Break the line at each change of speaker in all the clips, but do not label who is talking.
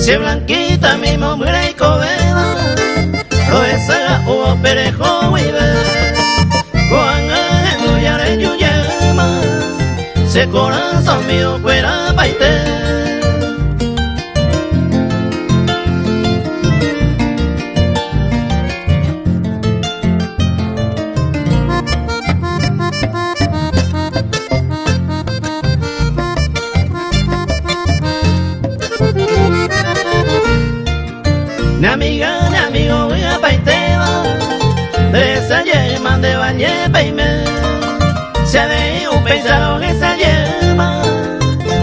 Si blanquita mi mujer y coveda, lo esa o perejo vive. Cuando ya le llama, se corazón mío fuera paite. Ni amiga ni amigo voy a paiteba, de esa yema de valle peime. Se ve un pensado que esa yema,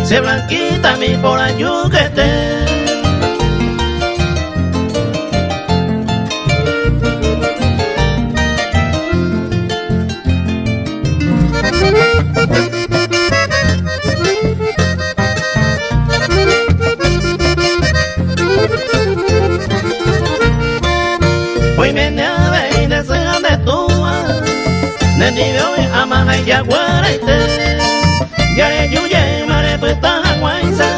se blanquita mi por ayuquete. Hoy me nieve y desea de tua, ne niveo y ama y yaguarete. Ya le yuye mare puesta guaisa,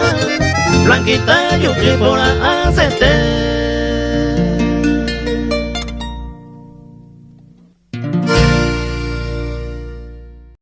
blanquita yuki por acete.